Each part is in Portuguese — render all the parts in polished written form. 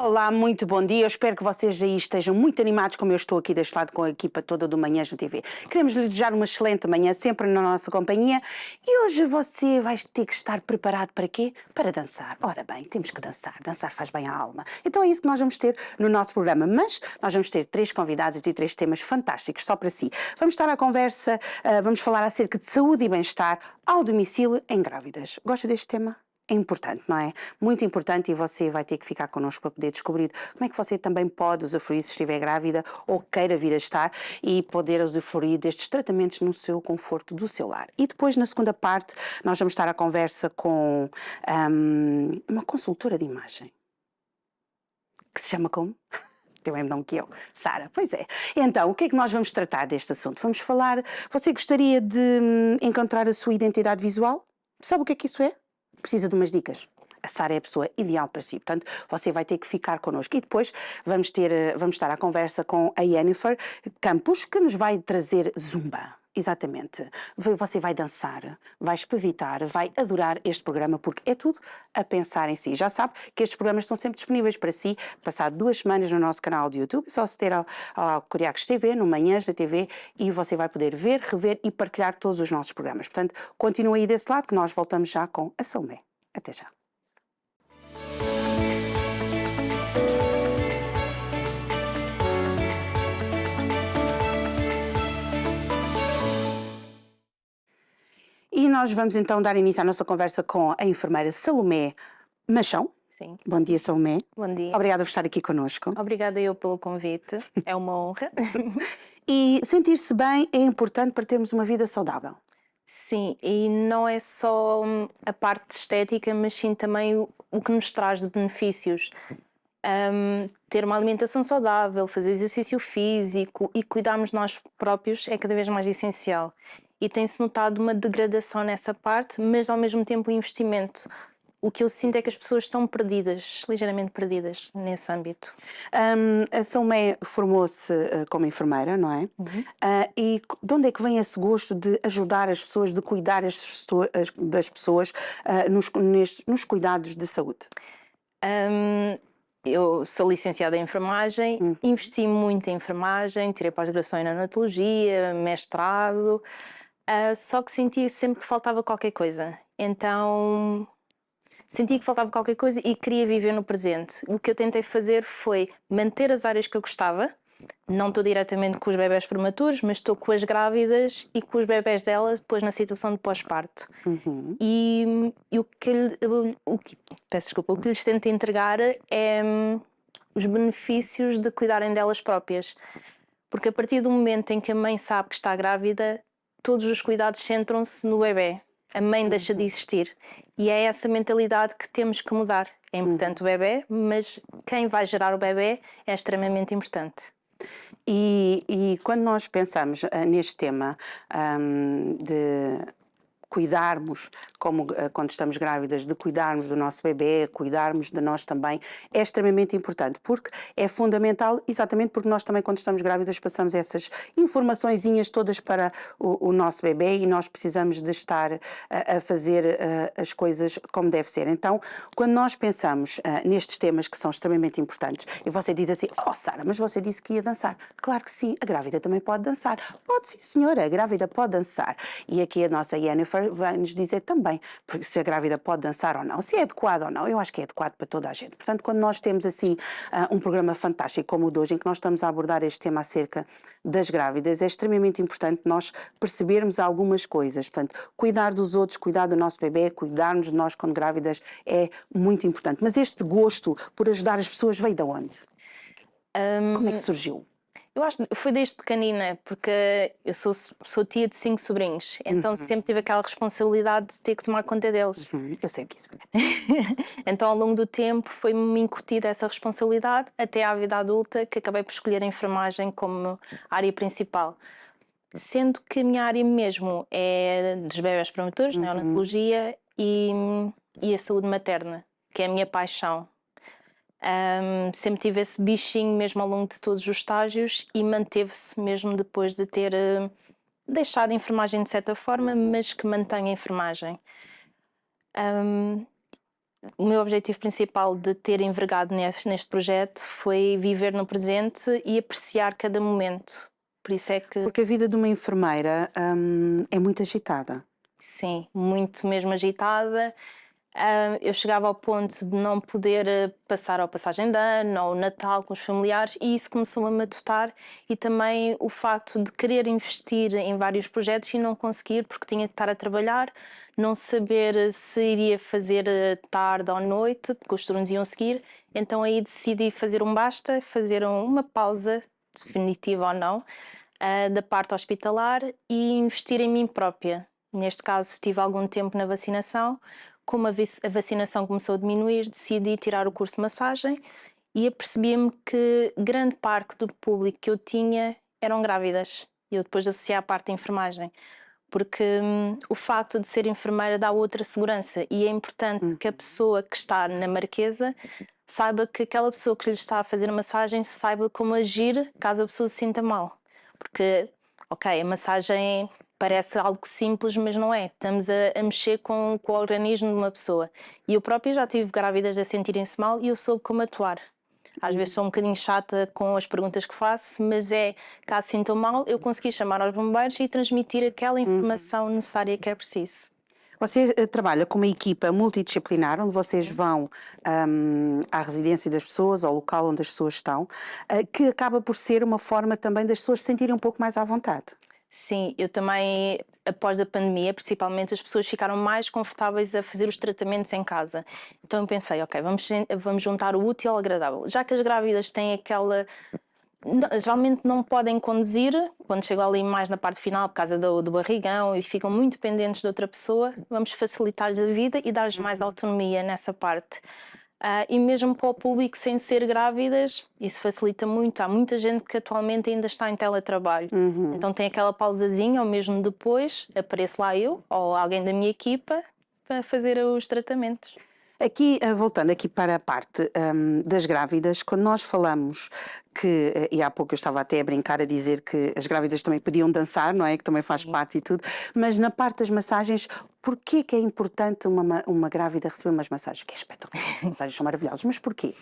Olá, muito bom dia. Eu espero que vocês aí estejam muito animados, como eu estou aqui deste lado com a equipa toda do Manhãs na TV. Queremos lhe desejar uma excelente manhã, sempre na nossa companhia. E hoje você vai ter que estar preparado para quê? Para dançar. Ora bem, temos que dançar. Dançar faz bem à alma. Então é isso que nós vamos ter no nosso programa. Mas nós vamos ter 3 convidados e 3 temas fantásticos só para si. Vamos estar à conversa, vamos falar acerca de saúde e bem-estar ao domicílio em grávidas. Gosta deste tema? É importante, não é? Muito importante, e você vai ter que ficar connosco para poder descobrir como é que você também pode usufruir se estiver grávida ou queira vir a estar e poder usufruir destes tratamentos no seu conforto do seu lar. E depois, na segunda parte, nós vamos estar à conversa com uma consultora de imagem, que se chama como? Tem o mesmo nome que eu, Sara. Pois é. Então, o que é que nós vamos tratar deste assunto? Vamos falar, você gostaria de encontrar a sua identidade visual? Sabe o que é que isso é? Precisa de umas dicas. A Sara é a pessoa ideal para si, portanto, você vai ter que ficar connosco. E depois vamos estar à conversa com a Jennifer Campos, que nos vai trazer Zumba. Exatamente. Você vai dançar, vai espevitar, vai adorar este programa, porque é tudo a pensar em si. Já sabe que estes programas estão sempre disponíveis para si, passado 2 semanas no nosso canal de YouTube, é só se ter ao Curiacos TV, no Manhãs da TV, e você vai poder ver, rever e partilhar todos os nossos programas. Portanto, continue aí desse lado que nós voltamos já com a Salomé. Até já. E nós vamos então dar início à nossa conversa com a enfermeira Salomé Machão. Sim. Bom dia, Salomé. Bom dia. Obrigada por estar aqui connosco. Obrigada eu pelo convite, é uma honra. E sentir-se bem é importante para termos uma vida saudável. Sim, e não é só a parte estética, mas sim também o que nos traz de benefícios. Ter uma alimentação saudável, fazer exercício físico e cuidarmos de nós próprios é cada vez mais essencial. E tem-se notado uma degradação nessa parte, mas ao mesmo tempo um investimento. O que eu sinto é que as pessoas estão perdidas, ligeiramente perdidas nesse âmbito. A Salomé formou-se como enfermeira, não é? E de onde é que vem esse gosto de ajudar as pessoas, de cuidar das pessoas nos cuidados de saúde? Eu sou licenciada em enfermagem, investi muito em enfermagem, tirei pós-graduação em neonatologia, mestrado, só que sentia sempre que faltava qualquer coisa. Então senti que faltava qualquer coisa e queria viver no presente. O que eu tentei fazer foi manter as áreas que eu gostava. Não estou diretamente com os bebés prematuros, mas estou com as grávidas e com os bebés delas depois na situação de pós-parto. E o que lhes tento entregar é os benefícios de cuidarem delas próprias. Porque a partir do momento em que a mãe sabe que está grávida, todos os cuidados centram-se no bebé. A mãe deixa de existir. E é essa mentalidade que temos que mudar. É importante o bebé, mas quem vai gerar o bebé é extremamente importante. E quando nós pensamos neste tema de cuidarmos, como quando estamos grávidas, de cuidarmos do nosso bebê, cuidarmos de nós também, é extremamente importante, porque é fundamental, exatamente porque nós também quando estamos grávidas passamos essas informaçõezinhas todas para o nosso bebê e nós precisamos de estar a fazer as coisas como deve ser. Então, quando nós pensamos nestes temas que são extremamente importantes, e você diz assim, oh Sara, mas você disse que ia dançar. Claro que sim, a grávida também pode dançar. Pode sim senhora, a grávida pode dançar. E aqui a nossa Jennifer vai nos dizer também se a grávida pode dançar ou não, se é adequado ou não. Eu acho que é adequado para toda a gente. Portanto, quando nós temos assim um programa fantástico como o de hoje, em que nós estamos a abordar este tema acerca das grávidas, é extremamente importante nós percebermos algumas coisas. Portanto, cuidar dos outros, cuidar do nosso bebê, cuidarmos de nós quando grávidas é muito importante. Mas este gosto por ajudar as pessoas veio de onde? Como é que surgiu? Eu acho que foi desde pequenina, porque eu sou tia de 5 sobrinhos, então sempre tive aquela responsabilidade de ter que tomar conta deles. Eu sei o que isso é. Então ao longo do tempo foi-me incutida essa responsabilidade até à vida adulta, que acabei por escolher a enfermagem como área principal. Sendo que a minha área mesmo é dos bebés prematuros, neonatologia e a saúde materna, que é a minha paixão. Sempre tive esse bichinho mesmo ao longo de todos os estágios e manteve-se mesmo depois de ter deixado a enfermagem de certa forma, mas que mantém a enfermagem. o meu objetivo principal de ter envergado neste projeto foi viver no presente e apreciar cada momento. Por isso é que, Porque a vida de uma enfermeira é muito agitada. sim, muito mesmo agitada. Eu chegava ao ponto de não poder passar a passagem de ano ou o Natal com os familiares e isso começou a me atutar, e também o facto de querer investir em vários projetos e não conseguir porque tinha que estar a trabalhar, não saber se iria fazer tarde ou noite, porque os turnos iam seguir, então aí decidi fazer um basta, fazer uma pausa, definitiva ou não, da parte hospitalar e investir em mim própria. Neste caso estive algum tempo na vacinação. Como a vacinação começou a diminuir, decidi tirar o curso de massagem e apercebi-me que grande parte do público que eu tinha eram grávidas. Eu depois associei à parte da enfermagem, porque o facto de ser enfermeira dá outra segurança e é importante que a pessoa que está na Marquesa saiba que aquela pessoa que lhe está a fazer a massagem saiba como agir caso a pessoa se sinta mal. Porque, ok, a massagem parece algo simples, mas não é. Estamos a mexer com o organismo de uma pessoa. E eu própria já tive grávidas a sentirem-se mal e eu soube como atuar. Às vezes sou um bocadinho chata com as perguntas que faço, mas caso sintam mal, eu consegui chamar aos bombeiros e transmitir aquela informação necessária que é preciso. Você trabalha com uma equipa multidisciplinar, onde vocês vão à residência das pessoas, ao local onde as pessoas estão, que acaba por ser uma forma também das pessoas se sentirem um pouco mais à vontade. Sim, eu também, após a pandemia, principalmente, as pessoas ficaram mais confortáveis a fazer os tratamentos em casa. Então eu pensei, ok, vamos juntar o útil ao agradável. Já que as grávidas têm aquela... Geralmente não podem conduzir, quando chegam ali mais na parte final, por causa do barrigão, e ficam muito dependentes de outra pessoa, vamos facilitar-lhes a vida e dar-lhes mais autonomia nessa parte. E mesmo para o público sem ser grávidas, isso facilita muito. Há muita gente que atualmente ainda está em teletrabalho. Então tem aquela pausazinha, ou mesmo depois, apareço lá eu, ou alguém da minha equipa, para fazer os tratamentos. Aqui, voltando aqui para a parte das grávidas, quando nós falamos que, e há pouco eu estava até a brincar a dizer que as grávidas também podiam dançar, não é? Que também faz parte e tudo, mas na parte das massagens, porquê que é importante uma grávida receber umas massagens? Que é espetacular, as massagens são maravilhosas, mas porquê?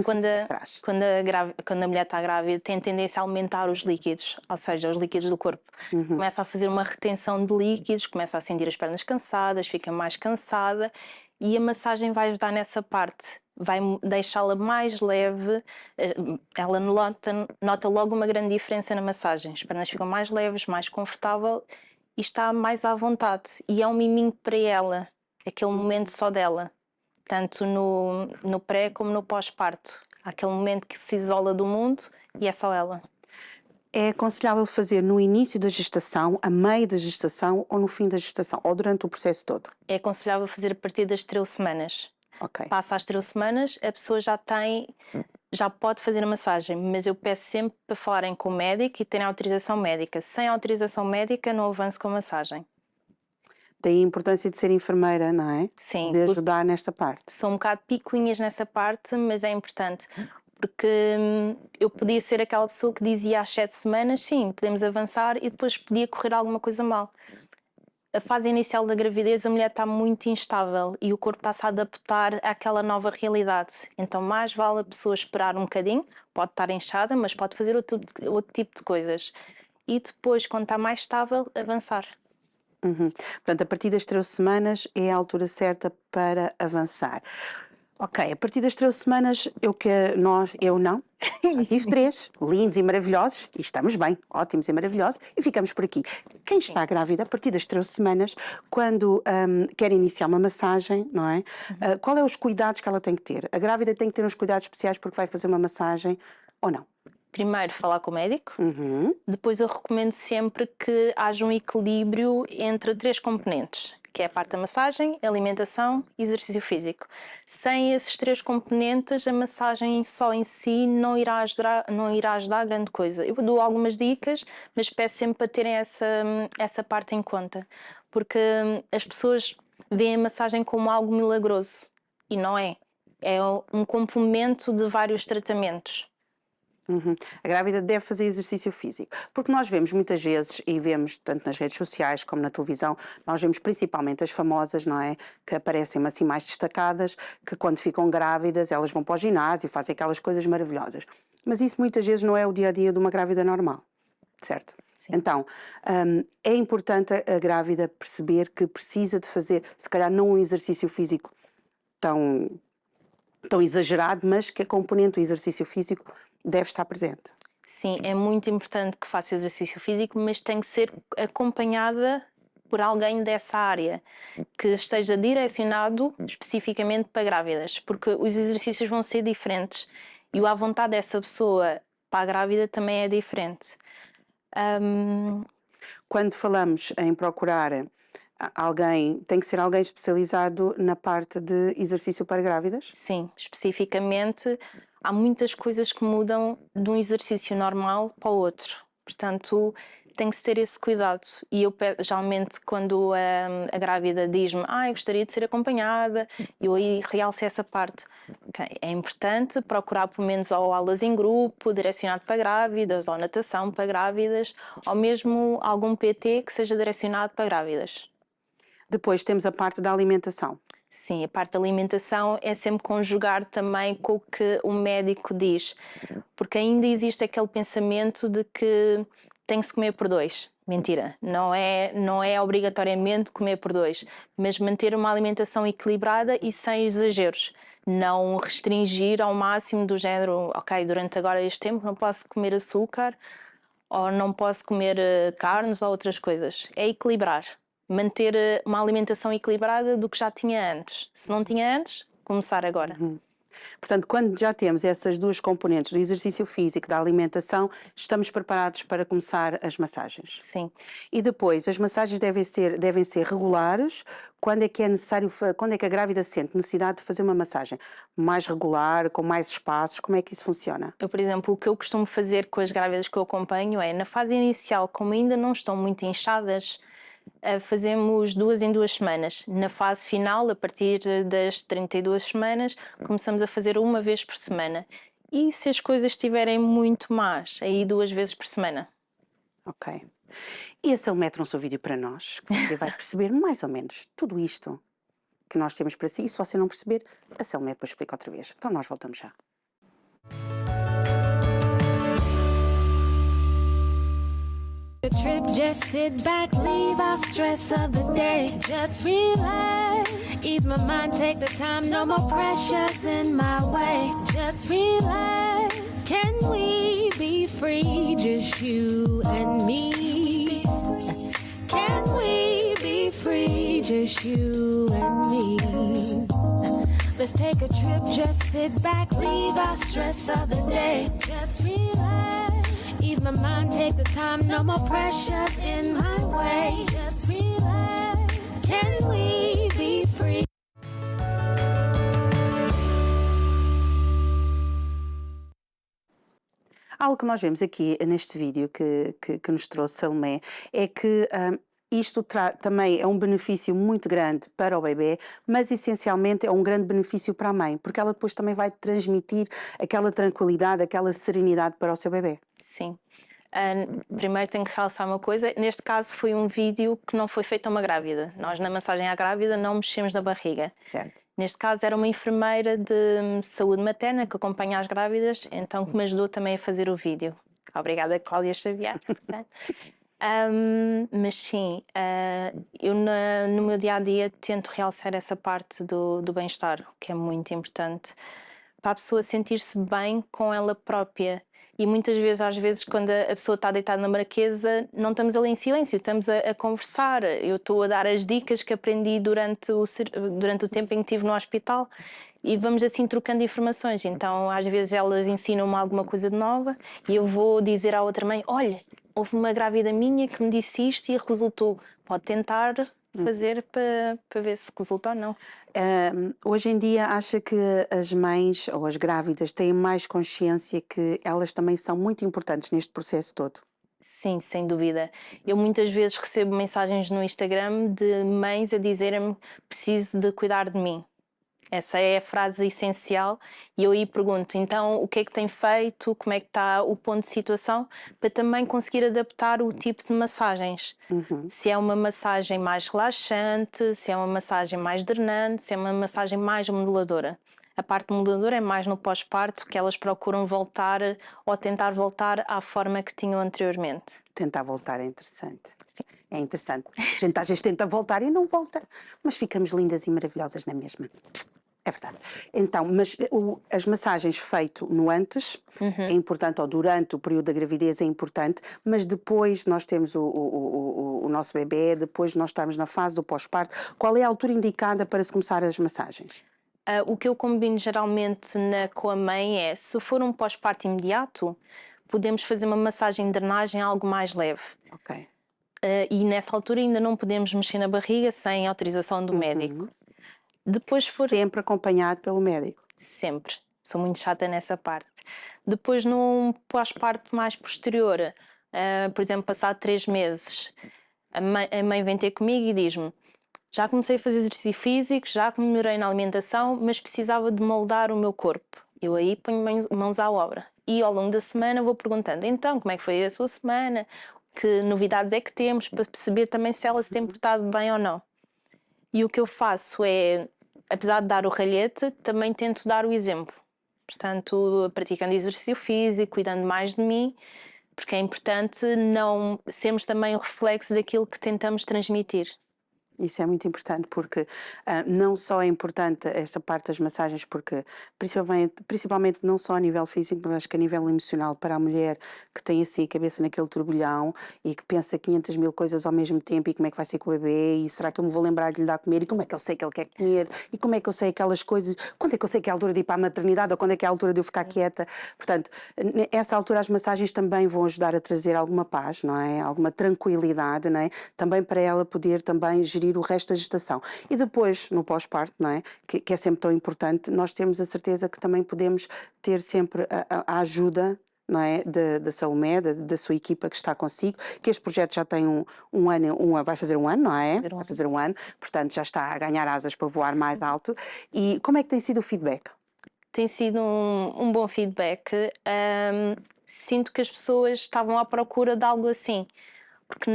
Quando Traz. quando a mulher está grávida, tem tendência a aumentar os líquidos, ou seja, os líquidos do corpo. Começa a fazer uma retenção de líquidos, começa a sentir as pernas cansadas, fica mais cansada, e a massagem vai ajudar nessa parte. Vai deixá-la mais leve, ela nota logo uma grande diferença na massagem. As pernas ficam mais leves, mais confortável e está mais à vontade. E é um miminho para ela, aquele momento só dela, tanto no pré como no pós-parto. Há aquele momento que se isola do mundo e é só ela. É aconselhável fazer no início da gestação, a meio da gestação ou no fim da gestação, ou durante o processo todo? É aconselhável fazer a partir das 13 semanas. Ok. Passa às 13 semanas, a pessoa já pode fazer a massagem, mas eu peço sempre para falarem com o médico e terem autorização médica. Sem autorização médica, não avanço com a massagem. Daí a importância de ser enfermeira, não é? Sim, De ajudar nesta parte. sou um bocado picuinhas nessa parte, mas é importante, porque eu podia ser aquela pessoa que dizia às 7 semanas, sim, podemos avançar, e depois podia correr alguma coisa mal. A fase inicial da gravidez, a mulher está muito instável e o corpo está-se a adaptar àquela nova realidade. Então mais vale a pessoa esperar um bocadinho, pode estar inchada, mas pode fazer outro tipo de coisas. E depois, quando está mais estável, avançar. Portanto, a partir das 13 semanas é a altura certa para avançar. Ok, a partir das 13 semanas, eu não, já tive 3, lindos e maravilhosos, e estamos bem, ótimos e maravilhosos, e ficamos por aqui. Quem está grávida, a partir das 13 semanas, quando quer iniciar uma massagem, não é? Qual é os cuidados que ela tem que ter? A grávida tem que ter uns cuidados especiais porque vai fazer uma massagem ou não? Primeiro falar com o médico, depois eu recomendo sempre que haja um equilíbrio entre 3 componentes, que é a parte da massagem, alimentação e exercício físico. Sem esses 3 componentes, a massagem só em si não irá ajudar grande coisa. Eu dou algumas dicas, mas peço sempre para terem essa parte em conta, porque as pessoas veem a massagem como algo milagroso, e não é. É um complemento de vários tratamentos. A grávida deve fazer exercício físico, porque nós vemos muitas vezes, e vemos tanto nas redes sociais como na televisão, nós vemos principalmente as famosas, não é? Que aparecem assim mais destacadas, que quando ficam grávidas elas vão para o ginásio e fazem aquelas coisas maravilhosas. Mas isso muitas vezes não é o dia-a-dia de uma grávida normal, certo? Sim. Então, é importante a grávida perceber que precisa de fazer, se calhar não um exercício físico tão exagerado, mas que a componente do exercício físico deve estar presente. Sim, é muito importante que faça exercício físico, mas tem que ser acompanhada por alguém dessa área, que esteja direcionado especificamente para grávidas, porque os exercícios vão ser diferentes e o à vontade dessa pessoa para a grávida também é diferente. Quando falamos em procurar alguém, tem que ser alguém especializado na parte de exercício para grávidas? Sim, especificamente há muitas coisas que mudam de um exercício normal para o outro. Portanto, tem que se ter esse cuidado. E eu, geralmente, quando a grávida diz-me eu gostaria de ser acompanhada, eu aí realço essa parte. Okay. É importante procurar pelo menos ou aulas em grupo, direcionado para grávidas, ou natação para grávidas, ou mesmo algum PT que seja direcionado para grávidas. Depois temos a parte da alimentação. Sim, a parte da alimentação é sempre conjugar também com o que o médico diz, porque ainda existe aquele pensamento de que tem que se comer por dois. Mentira, não é obrigatoriamente comer por dois, mas manter uma alimentação equilibrada e sem exageros. Não restringir ao máximo do género, ok, durante agora este tempo não posso comer açúcar ou não posso comer carnes ou outras coisas. É equilibrar. Manter uma alimentação equilibrada do que já tinha antes. Se não tinha antes, começar agora. Portanto, quando já temos essas duas componentes, do exercício físico e da alimentação, estamos preparados para começar as massagens. Sim. E depois, as massagens devem ser regulares. Quando é que é necessário, quando é que a grávida sente necessidade de fazer uma massagem? Mais regular, com mais espaços, como é que isso funciona? Eu, por exemplo, o que eu costumo fazer com as grávidas que eu acompanho é, na fase inicial, como ainda não estão muito inchadas, fazemos 2 em 2 semanas. Na fase final, a partir das 32 semanas, começamos a fazer uma vez por semana. E se as coisas estiverem muito más, aí 2 vezes por semana. Ok. E a Salomé trouxe um vídeo para nós, que você vai perceber mais ou menos tudo isto que nós temos para si. E se você não perceber, a Salomé depois explica outra vez. Então nós voltamos já. A trip, just sit back, leave our stress of the day. Just relax, ease my mind, take the time, no more pressures in my way. Just relax, can we be free, just you and me? Can we be free, just you and me? Let's take a trip, just sit back, leave our stress of the day. Just relax, ease my mind, take the time, no more pressure in my way. Just relax, can we be free? Algo que nós vemos aqui neste vídeo que nos trouxe Salomé é que isto também é um benefício muito grande para o bebê, mas essencialmente é um grande benefício para a mãe, porque ela depois também vai transmitir aquela tranquilidade, aquela serenidade para o seu bebê. Sim. Primeiro tenho que realçar uma coisa, neste caso foi um vídeo que não foi feito a uma grávida. Nós na massagem à grávida não mexemos na barriga. Certo. Neste caso era uma enfermeira de saúde materna que acompanha as grávidas, então que me ajudou também a fazer o vídeo. Obrigada, Cláudia Xavier. Mas sim, eu no meu dia-a-dia tento realçar essa parte do bem-estar, que é muito importante, para a pessoa sentir-se bem com ela própria. E muitas vezes, às vezes, quando a pessoa está deitada na marquesa, não estamos ali em silêncio, estamos a conversar. Eu estou a dar as dicas que aprendi durante o tempo em que estive no hospital e vamos assim trocando informações. Então, às vezes, elas ensinam-me alguma coisa de nova e eu vou dizer à outra mãe, olha, houve uma grávida minha que me disse isto e resultou. Pode tentar fazer para ver se resulta ou não. Hoje em dia acha que as mães ou as grávidas têm mais consciência que elas também são muito importantes neste processo todo? Sim, sem dúvida. Eu muitas vezes recebo mensagens no Instagram de mães a dizerem-me preciso de cuidar de mim. Essa é a frase essencial e eu aí pergunto, então, o que é que tem feito, como é que está o ponto de situação, para também conseguir adaptar o tipo de massagens. Se é uma massagem mais relaxante, se é uma massagem mais drenante, se é uma massagem mais moduladora. A parte moduladora é mais no pós-parto, que elas procuram voltar ou tentar voltar à forma que tinham anteriormente. Tentar voltar é interessante. Sim. É interessante. A gente às vezes tenta voltar e não volta, mas ficamos lindas e maravilhosas na mesma. É verdade. Então, mas as massagens feito no antes é importante, ou durante o período da gravidez é importante, mas depois nós temos o nosso bebê, depois nós estamos na fase do pós-parto. Qual é a altura indicada para se começar as massagens? O que eu combino geralmente com a mãe é, se for um pós-parto imediato, podemos fazer uma massagem de drenagem algo mais leve. Ok. E nessa altura ainda não podemos mexer na barriga sem autorização do médico. Depois se for... Sempre acompanhado pelo médico. Sempre. Sou muito chata nessa parte. Depois num pós-parto mais posterior, por exemplo, passado 3 meses, a mãe vem ter comigo e diz-me: já comecei a fazer exercício físico, já melhorei na alimentação, mas precisava de moldar o meu corpo. Eu aí ponho mãos à obra. E ao longo da semana vou perguntando, então, como é que foi a sua semana? Que novidades é que temos? Para perceber também se ela se tem portado bem ou não. E o que eu faço é, apesar de dar o ralhete, também tento dar o exemplo. Portanto, praticando exercício físico, cuidando mais de mim, porque é importante não sermos também o reflexo daquilo que tentamos transmitir. Isso é muito importante porque não só é importante esta parte das massagens, porque principalmente não só a nível físico, mas acho que a nível emocional para a mulher que tem assim a cabeça naquele turbilhão e que pensa 500 mil coisas ao mesmo tempo e como é que vai ser com o bebê e será que eu me vou lembrar de lhe dar a comer e como é que eu sei que ele quer comer e como é que eu sei aquelas coisas, quando é que eu sei que é a altura de ir para a maternidade ou quando é que é a altura de eu ficar quieta. Portanto, nessa altura as massagens também vão ajudar a trazer alguma paz, não é? Alguma tranquilidade, não é? Também para ela poder também gerir o resto da gestação. E depois, no pós-parto, não é? Que é sempre tão importante, nós temos a certeza que também podemos ter sempre a ajuda, não é? Da Salomé, da sua equipa que está consigo, que este projeto já tem um ano, vai fazer um ano, não é? Vai fazer um ano, portanto já está a ganhar asas para voar mais alto. E como é que tem sido o feedback? Tem sido um bom feedback. Sinto que as pessoas estavam à procura de algo assim. Porque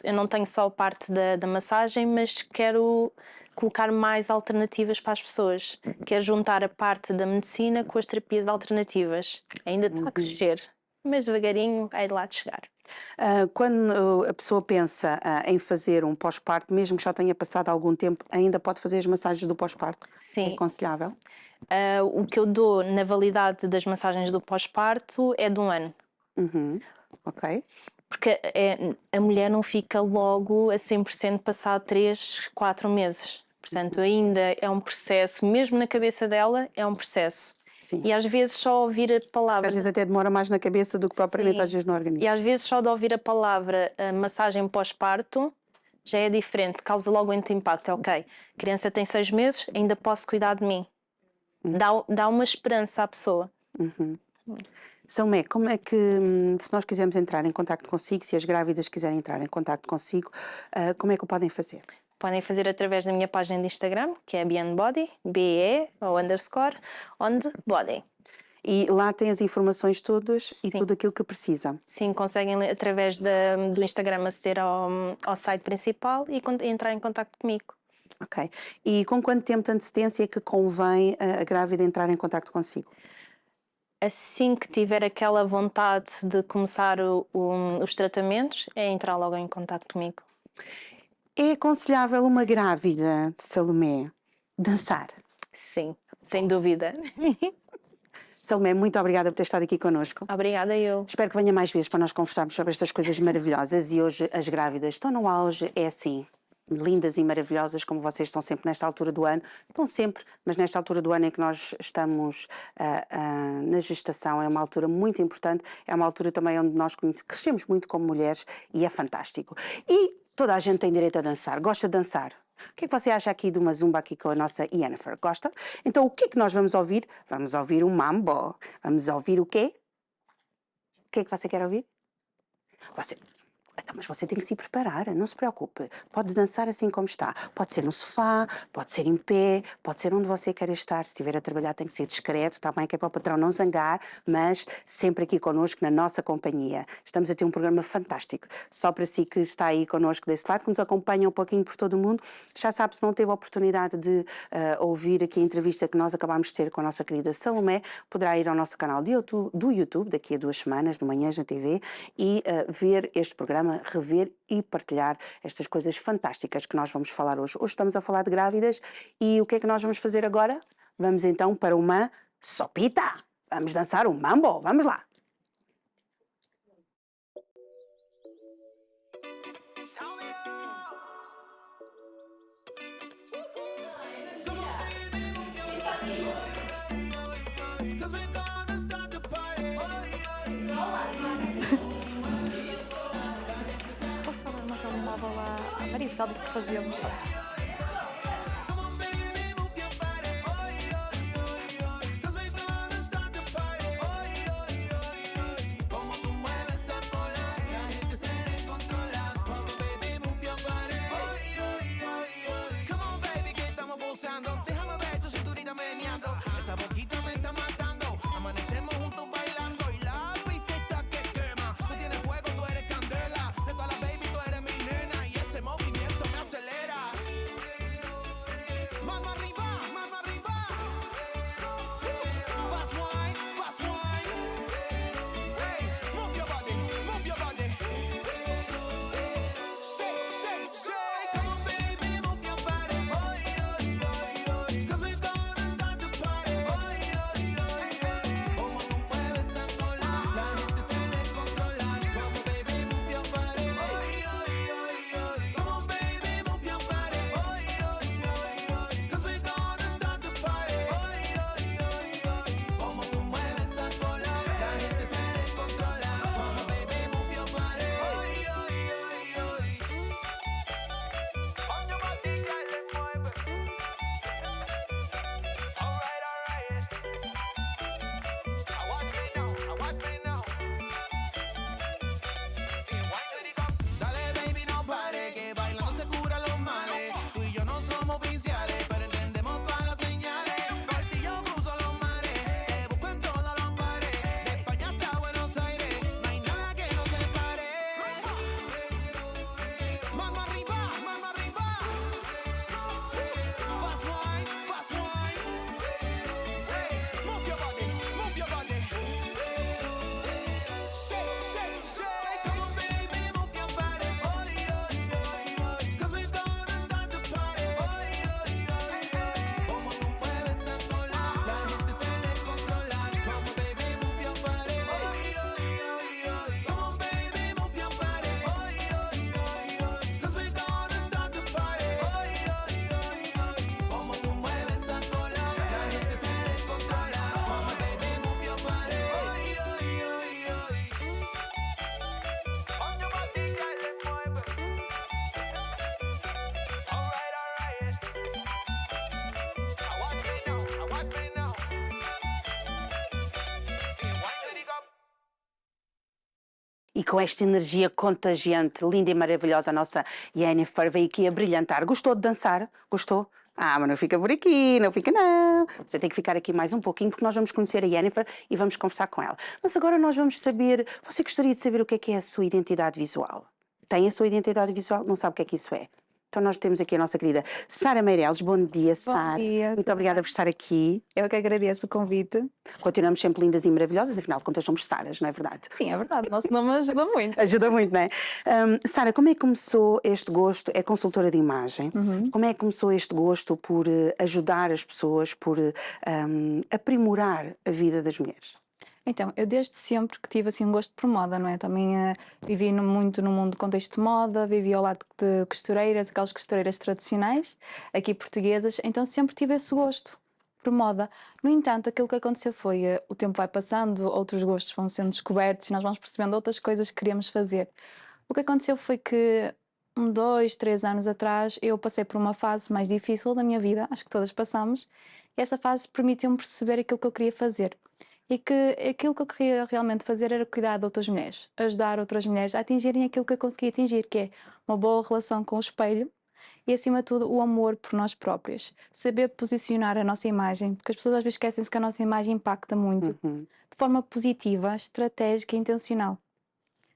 eu não tenho só a parte da massagem, mas quero colocar mais alternativas para as pessoas. Quero juntar a parte da medicina com as terapias alternativas. Ainda está a crescer, mas devagarinho hei de lá de chegar. Quando a pessoa pensa em fazer um pós-parto, mesmo que já tenha passado algum tempo, ainda pode fazer as massagens do pós-parto? Sim. É aconselhável? O que eu dou na validade das massagens do pós-parto é de 1 ano. Ok. Porque a mulher não fica logo a 100% passado 3, 4 meses. Portanto, ainda é um processo, mesmo na cabeça dela, é um processo. Sim. E às vezes só ouvir a palavra... Às vezes até demora mais na cabeça do que propriamente Sim. às vezes no organismo. E às vezes só de ouvir a palavra massagem pós-parto já é diferente, causa logo muito impacto. É ok, a criança tem 6 meses, ainda posso cuidar de mim. Dá uma esperança à pessoa. Salomé, como é que, se nós quisermos entrar em contacto consigo, se as grávidas quiserem entrar em contacto consigo, como é que o podem fazer? Podem fazer através da minha página de Instagram, que é Beyond Body, _body. E lá tem as informações todas. Sim. E tudo aquilo que precisa. Sim, conseguem através do Instagram aceder ao site principal e entrar em contacto comigo. Ok. E com quanto tempo de antecedência é que convém a grávida entrar em contacto consigo? Assim que tiver aquela vontade de começar os tratamentos, é entrar logo em contacto comigo. É aconselhável uma grávida, Salomé, dançar? Sim, sem dúvida. Salomé, muito obrigada por ter estado aqui connosco. Obrigada eu. Espero que venha mais vezes para nós conversarmos sobre estas coisas maravilhosas. E hoje as grávidas estão no auge, é assim, lindas e maravilhosas, como vocês estão sempre nesta altura do ano. Estão sempre, mas nesta altura do ano em que nós estamos na gestação, é uma altura muito importante, é uma altura também onde nós crescemos muito como mulheres e é fantástico. E toda a gente tem direito a dançar, gosta de dançar. O que é que você acha aqui de uma zumba aqui com a nossa Yennefer? Gosta? Então o que é que nós vamos ouvir? Vamos ouvir um mambo. Vamos ouvir o quê? O que é que você quer ouvir? Então, mas você tem que se preparar, não se preocupe. Pode dançar assim como está. Pode ser no sofá, pode ser em pé, pode ser onde você quer estar. Se estiver a trabalhar tem que ser discreto, está bem, que é para o patrão não zangar, mas sempre aqui connosco, na nossa companhia. Estamos a ter um programa fantástico. Só para si que está aí connosco desse lado, que nos acompanha um pouquinho por todo o mundo, já sabe, se não teve a oportunidade de ouvir aqui a entrevista que nós acabámos de ter com a nossa querida Salomé, poderá ir ao nosso canal do YouTube, daqui a 2 semanas, no Manhãs na TV, e ver este programa, rever e partilhar estas coisas fantásticas que nós vamos falar hoje. Hoje estamos a falar de grávidas e o que é que nós vamos fazer agora? Vamos então para uma sopita. Vamos dançar um mambo. Vamos lá. Posso falar uma telemóvel à Marisa, que ela disse que fazíamos. E com esta energia contagiante, linda e maravilhosa, a nossa Yennefer veio aqui a brilhantar. Gostou de dançar? Gostou? Ah, mas não fica por aqui, não fica não. Você tem que ficar aqui mais um pouquinho porque nós vamos conhecer a Yennefer e vamos conversar com ela. Mas agora nós vamos saber, você gostaria de saber o que é a sua identidade visual? Tem a sua identidade visual? Não sabe o que é que isso é? Então nós temos aqui a nossa querida Sara Meireles. Bom dia, Sara. Bom dia. Muito obrigada por estar aqui. Eu que agradeço o convite. Continuamos sempre lindas e maravilhosas, afinal de contas somos Saras, não é verdade? Sim, é verdade, o nosso nome ajuda muito. Ajuda muito, não é? Sara, como é que começou este gosto? É consultora de imagem. Como é que começou este gosto por ajudar as pessoas, por aprimorar a vida das mulheres? Então, eu desde sempre que tive assim um gosto por moda, não é? Também vivi muito no mundo do contexto de moda, vivi ao lado de costureiras, aquelas costureiras tradicionais, aqui portuguesas, então sempre tive esse gosto por moda. No entanto, aquilo que aconteceu foi, o tempo vai passando, outros gostos vão sendo descobertos e nós vamos percebendo outras coisas que queríamos fazer. O que aconteceu foi que 2, 3 anos atrás eu passei por uma fase mais difícil da minha vida, acho que todas passamos, e essa fase permitiu-me perceber aquilo que eu queria fazer. e que aquilo que eu queria realmente fazer era cuidar de outras mulheres, ajudar outras mulheres a atingirem aquilo que eu consegui atingir, que é uma boa relação com o espelho e, acima de tudo, o amor por nós próprios. Saber posicionar a nossa imagem, porque as pessoas às vezes esquecem-se que a nossa imagem impacta muito, Uhum. de forma positiva, estratégica e intencional.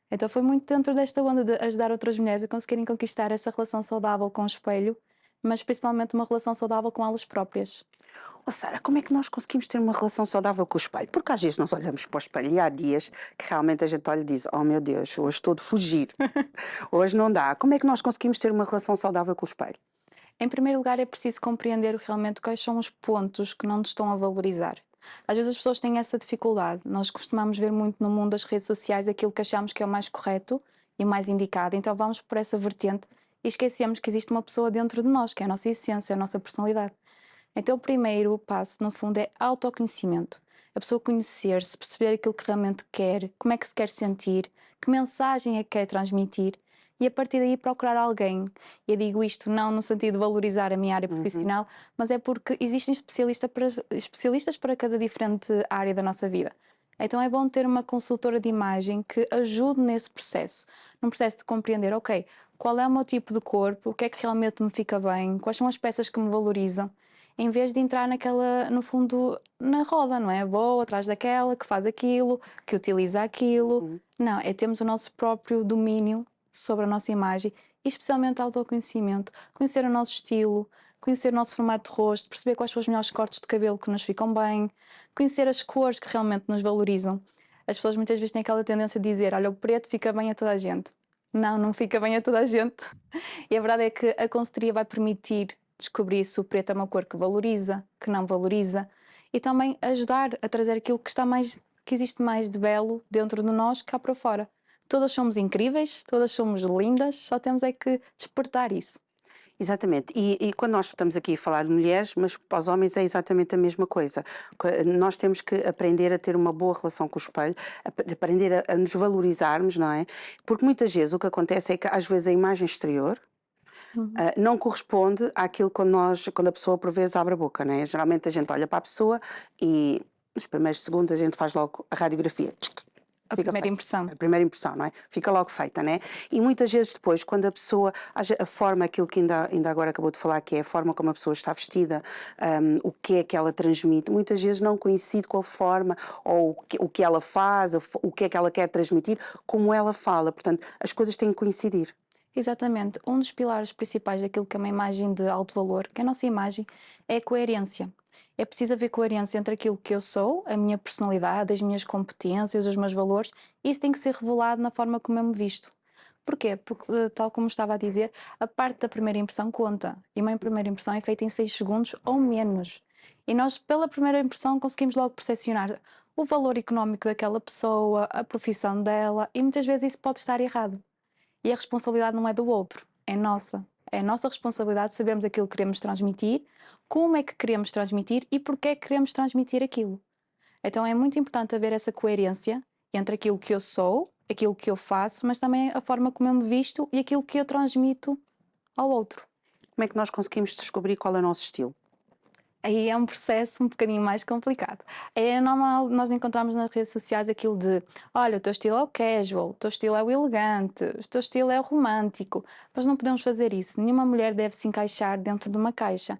Então foi muito dentro desta onda de ajudar outras mulheres a conseguirem conquistar essa relação saudável com o espelho, mas principalmente uma relação saudável com elas próprias. Oh, Sara, como é que nós conseguimos ter uma relação saudável com o espelho? Porque às vezes nós olhamos para o espelho e há dias que realmente a gente olha e diz: Oh meu Deus, hoje estou de fugir, hoje não dá. Como é que nós conseguimos ter uma relação saudável com o espelho? Em primeiro lugar, é preciso compreender realmente quais são os pontos que não nos estão a valorizar. Às vezes as pessoas têm essa dificuldade. Nós costumamos ver muito no mundo das redes sociais aquilo que achamos que é o mais correto e o mais indicado, então vamos por essa vertente e esquecemos que existe uma pessoa dentro de nós, que é a nossa essência, a nossa personalidade. Então o primeiro passo, no fundo, é autoconhecimento. A pessoa conhecer-se, perceber aquilo que realmente quer, como é que se quer sentir, que mensagem é que quer transmitir e a partir daí procurar alguém. Eu digo isto não no sentido de valorizar a minha área Uhum. profissional, mas é porque existem especialistas para cada diferente área da nossa vida. Então é bom ter uma consultora de imagem que ajude nesse processo, num processo de compreender, ok, qual é o meu tipo de corpo, o que é que realmente me fica bem, quais são as peças que me valorizam, em vez de entrar naquela, no fundo, na roda, não é? Vou atrás daquela que faz aquilo, que utiliza aquilo. Uhum. Não, é termos o nosso próprio domínio sobre a nossa imagem e especialmente autoconhecimento, conhecer o nosso estilo, conhecer o nosso formato de rosto, perceber quais são os melhores cortes de cabelo que nos ficam bem, conhecer as cores que realmente nos valorizam. As pessoas muitas vezes têm aquela tendência de dizer, olha, o preto fica bem a toda a gente. Não, não fica bem a toda a gente. E a verdade é que a consultoria vai permitir descobrir se o preto é uma cor que valoriza, que não valoriza, e também ajudar a trazer aquilo que está mais, que existe mais de belo dentro de nós cá para fora. Todas somos incríveis, todas somos lindas, só temos é que despertar isso. Exatamente. E quando nós estamos aqui a falar de mulheres, mas para os homens é exatamente a mesma coisa. Nós temos que aprender a ter uma boa relação com o espelho, aprender a nos valorizarmos, não é? Porque muitas vezes o que acontece é que às vezes a imagem exterior Uhum. não corresponde àquilo quando a pessoa por vezes abre a boca, não é? Geralmente a gente olha para a pessoa e nos primeiros segundos a gente faz logo a radiografia. A Fica primeira feita. impressão. A primeira impressão, não é? Fica logo feita, né? E muitas vezes depois, quando a pessoa, a forma, aquilo que ainda agora acabou de falar, que é a forma como a pessoa está vestida, o que é que ela transmite, muitas vezes não coincide com a forma ou o que ela faz, o que é que ela quer transmitir, como ela fala. Portanto, as coisas têm que coincidir. Exatamente. Um dos pilares principais daquilo que é uma imagem de alto valor, que é a nossa imagem, é a coerência. É preciso haver coerência entre aquilo que eu sou, a minha personalidade, as minhas competências, os meus valores, e isso tem que ser revelado na forma como eu me visto. Porquê? Porque, tal como estava a dizer, a parte da primeira impressão conta. E uma primeira impressão é feita em 6 segundos ou menos. E nós, pela primeira impressão, conseguimos logo percepcionar o valor económico daquela pessoa, a profissão dela, e muitas vezes isso pode estar errado. E a responsabilidade não é do outro, é nossa. É a nossa responsabilidade sabermos aquilo que queremos transmitir, como é que queremos transmitir e porque é que queremos transmitir aquilo. Então é muito importante haver essa coerência entre aquilo que eu sou, aquilo que eu faço, mas também a forma como eu me visto e aquilo que eu transmito ao outro. Como é que nós conseguimos descobrir qual é o nosso estilo? Aí é um processo um bocadinho mais complicado. É normal nós encontrarmos nas redes sociais aquilo de olha, o teu estilo é o casual, o teu estilo é o elegante, o teu estilo é o romântico. Mas não podemos fazer isso. Nenhuma mulher deve se encaixar dentro de uma caixa.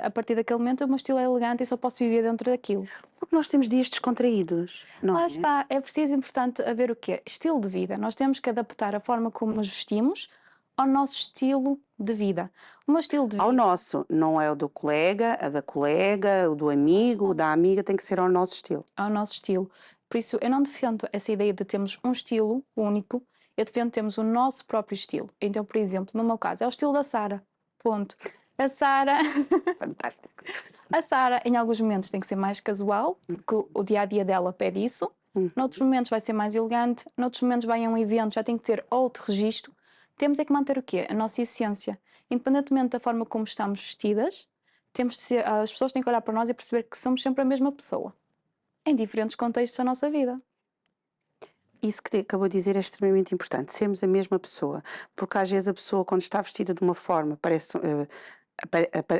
A partir daquele momento o meu estilo é elegante e só posso viver dentro daquilo. Porque nós temos dias descontraídos, não Lá é? está, é preciso importante haver o quê? Estilo de vida. Nós temos que adaptar a forma como nos vestimos ao nosso estilo de vida. O meu estilo de Ao vida. nosso, não é o do colega, a da colega, o do amigo, o da amiga, tem que ser ao nosso estilo. Ao nosso estilo. Por isso, eu não defendo essa ideia de termos um estilo único, eu defendo termos o nosso próprio estilo. Então, por exemplo, no meu caso, é o estilo da Sara. Ponto. A Sara, Fantástico. a Sara, em alguns momentos tem que ser mais casual, porque o dia a dia dela pede isso. Uhum. Noutros momentos vai ser mais elegante, noutros momentos vai a um evento, já tem que ter outro registro. Temos é que manter o quê? A nossa essência. Independentemente da forma como estamos vestidas, temos de ser, as pessoas têm que olhar para nós e perceber que somos sempre a mesma pessoa em diferentes contextos da nossa vida. Isso que acabou de dizer é extremamente importante, sermos a mesma pessoa, porque às vezes a pessoa quando está vestida de uma forma parece,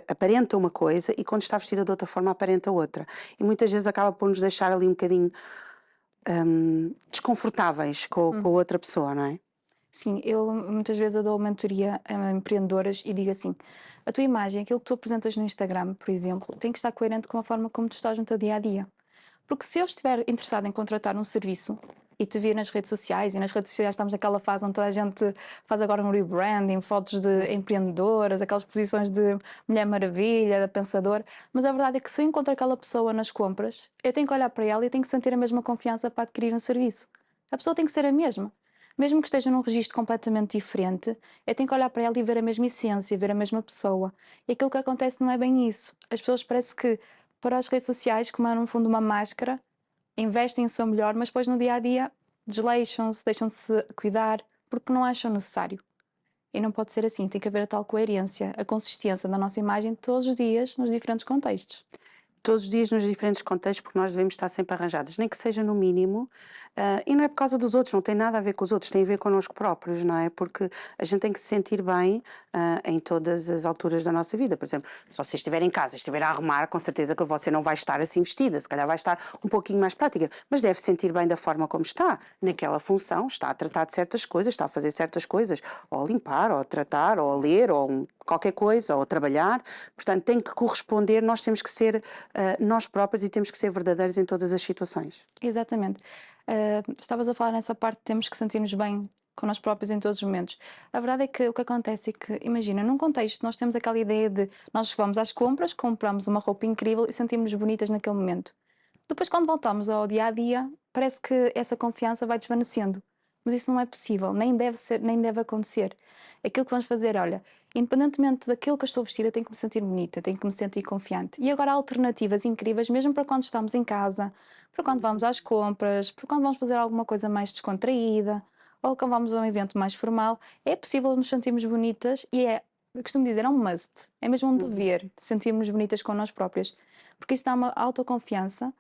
aparenta uma coisa e quando está vestida de outra forma aparenta outra. E muitas vezes acaba por nos deixar ali um bocadinho desconfortáveis com a outra pessoa, não é? Sim, eu muitas vezes eu dou mentoria a empreendedoras e digo assim: a tua imagem, aquilo que tu apresentas no Instagram, por exemplo, tem que estar coerente com a forma como tu estás no teu dia a dia. Porque se eu estiver interessada em contratar um serviço e te vir nas redes sociais, e nas redes sociais estamos naquela fase onde toda a gente faz agora um rebranding, fotos de empreendedoras, aquelas posições de Mulher Maravilha, da Pensadora, mas a verdade é que se eu encontro aquela pessoa nas compras, eu tenho que olhar para ela e tenho que sentir a mesma confiança para adquirir um serviço. A pessoa tem que ser a mesma. Mesmo que esteja num registro completamente diferente, eu tenho que olhar para ela e ver a mesma essência, ver a mesma pessoa. E aquilo que acontece não é bem isso. As pessoas parece que para as redes sociais, como é no fundo uma máscara, investem o seu melhor, mas depois no dia a dia desleixam-se, deixam-se cuidar, porque não acham necessário. E não pode ser assim, tem que haver a tal coerência, a consistência da nossa imagem todos os dias, nos diferentes contextos. Todos os dias nos diferentes contextos, porque nós devemos estar sempre arranjadas, nem que seja no mínimo, e não é por causa dos outros, não tem nada a ver com os outros, tem a ver connosco próprios, não é? Porque a gente tem que se sentir bem em todas as alturas da nossa vida. Por exemplo, se você estiver em casa, estiver a arrumar, com certeza que você não vai estar assim vestida, se calhar vai estar um pouquinho mais prática, mas deve sentir bem da forma como está, naquela função, está a tratar de certas coisas, está a fazer certas coisas, ou a limpar, ou a tratar, ou a ler, ou qualquer coisa, ou a trabalhar. Portanto, tem que corresponder, nós temos que ser nós próprios e temos que ser verdadeiros em todas as situações. Exatamente. Estavas a falar nessa parte de temos que sentir-nos bem com nós próprios em todos os momentos. A verdade é que o que acontece é que, imagina, num contexto nós temos aquela ideia de nós vamos às compras, compramos uma roupa incrível e sentimos-nos bonitas naquele momento. Depois, quando voltamos ao dia a dia, parece que essa confiança vai desvanecendo. Mas isso não é possível, nem deve ser, nem deve acontecer. Aquilo que vamos fazer, olha, independentemente daquilo que eu estou vestida, tenho que me sentir bonita, tenho que me sentir confiante. E agora há alternativas incríveis, mesmo para quando estamos em casa, para quando vamos às compras, para quando vamos fazer alguma coisa mais descontraída, ou quando vamos a um evento mais formal. É possível nos sentirmos bonitas e eu costumo dizer, é um must. É mesmo um dever sentirmos bonitas com nós próprias. Porque isso dá uma autoconfiança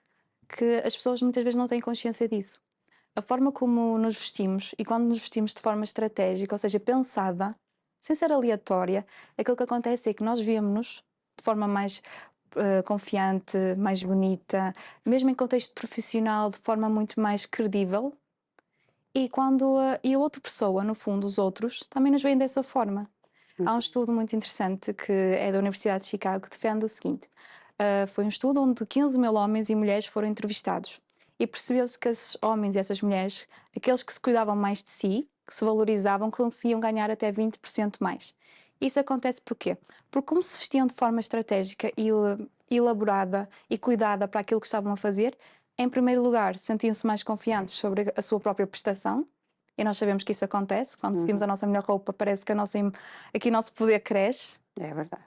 que as pessoas muitas vezes não têm consciência disso. A forma como nos vestimos e quando nos vestimos de forma estratégica, ou seja, pensada, sem ser aleatória, aquilo que acontece é que nós vemos-nos de forma mais confiante, mais bonita, mesmo em contexto profissional, de forma muito mais credível. E quando e a outra pessoa, no fundo, os outros, também nos veem dessa forma. Há um estudo muito interessante que é da Universidade de Chicago que defende o seguinte: foi um estudo onde 15 mil homens e mulheres foram entrevistados e percebeu-se que esses homens e essas mulheres, aqueles que se cuidavam mais de si, que se valorizavam, conseguiam ganhar até 20% mais. Isso acontece porquê? Porque como se vestiam de forma estratégica e elaborada e cuidada para aquilo que estavam a fazer, em primeiro lugar, sentiam-se mais confiantes sobre a sua própria prestação, e nós sabemos que isso acontece, quando vestimos a nossa melhor roupa, parece que aqui o nosso poder cresce, É verdade.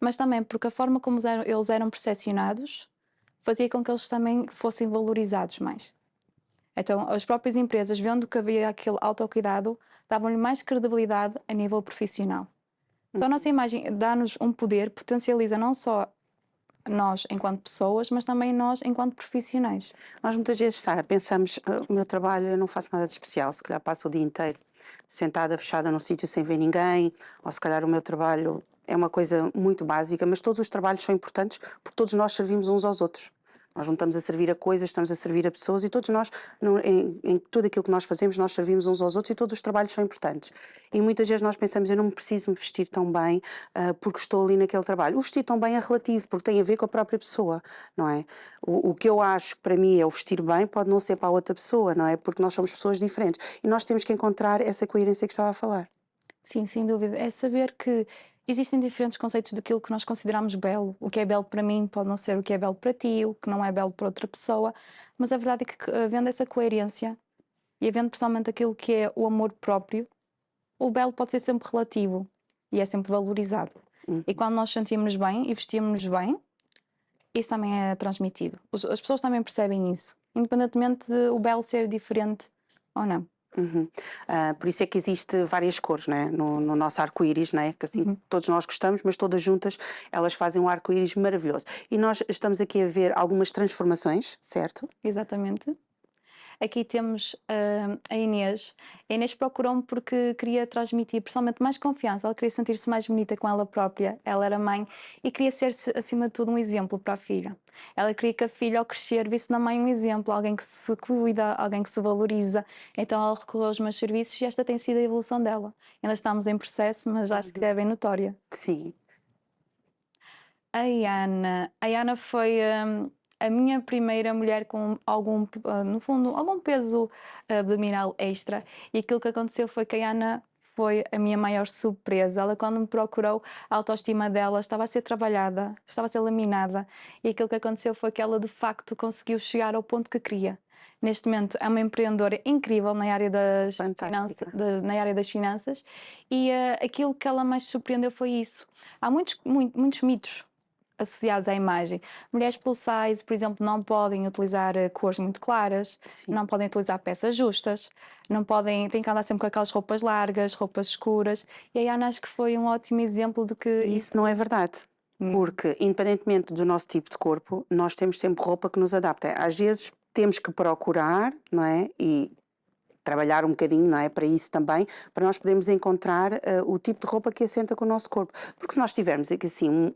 mas também porque a forma como eles eram percepcionados fazia com que eles também fossem valorizados mais. Então, as próprias empresas, vendo que havia aquele autocuidado, davam-lhe mais credibilidade a nível profissional. Então, a nossa imagem dá-nos um poder, potencializa não só nós enquanto pessoas, mas também nós enquanto profissionais. Nós muitas vezes, Sara, pensamos, o meu trabalho, eu não faço nada de especial, se calhar passo o dia inteiro sentada, fechada num sítio sem ver ninguém, ou se calhar o meu trabalho é uma coisa muito básica, mas todos os trabalhos são importantes porque todos nós servimos uns aos outros. Nós não estamos a servir a coisas, estamos a servir a pessoas e todos nós, em tudo aquilo que nós fazemos, nós servimos uns aos outros e todos os trabalhos são importantes. E muitas vezes nós pensamos, eu não preciso me vestir tão bem porque estou ali naquele trabalho. O vestir tão bem é relativo, porque tem a ver com a própria pessoa, não é? O que eu acho que para mim é o vestir bem pode não ser para a outra pessoa, não é? Porque nós somos pessoas diferentes e nós temos que encontrar essa coerência que estava a falar. Sim, sem dúvida. É saber que existem diferentes conceitos daquilo que nós consideramos belo. O que é belo para mim pode não ser o que é belo para ti, o que não é belo para outra pessoa, mas a verdade é que havendo essa coerência e havendo principalmente aquilo que é o amor próprio, o belo pode ser sempre relativo e é sempre valorizado. E quando nós sentimos-nos bem e vestimos-nos bem, isso também é transmitido. As pessoas também percebem isso, independentemente de o belo ser diferente ou não. Por isso é que existe várias cores, né? No nosso arco-íris, né? Que assim todos nós gostamos, mas todas juntas elas fazem um arco-íris maravilhoso. E nós estamos aqui a ver algumas transformações, certo? Exatamente. Aqui temos a Inês. A Inês procurou-me porque queria transmitir principalmente mais confiança, ela queria sentir-se mais bonita com ela própria, ela era mãe e queria ser, acima de tudo, um exemplo para a filha. Ela queria que a filha, ao crescer, visse na mãe um exemplo, alguém que se cuida, alguém que se valoriza. Então ela recorreu aos meus serviços e esta tem sido a evolução dela. Ainda estamos em processo, mas acho que é bem notória. Sim. A Iana foi a minha primeira mulher com algum, no fundo, algum peso abdominal extra. E aquilo que aconteceu foi que a Iana foi a minha maior surpresa. Ela, quando me procurou, a autoestima dela estava a ser trabalhada, estava a ser laminada. E aquilo que aconteceu foi que ela, de facto, conseguiu chegar ao ponto que queria. Neste momento é uma empreendedora incrível na área das, na área das finanças e aquilo que ela mais surpreendeu foi isso. Há muitos mitos associados à imagem. Mulheres plus size, por exemplo, não podem utilizar cores muito claras, Sim. não podem utilizar peças justas, não podem, têm que andar sempre com aquelas roupas largas, roupas escuras. E a Ana acho que foi um ótimo exemplo de que Isso não é verdade. Porque, independentemente do nosso tipo de corpo, nós temos sempre roupa que nos adapta. Às vezes temos que procurar, não é? E trabalhar um bocadinho, não é? Para isso também, para nós podermos encontrar o tipo de roupa que assenta com o nosso corpo. Porque se nós tivermos aqui assim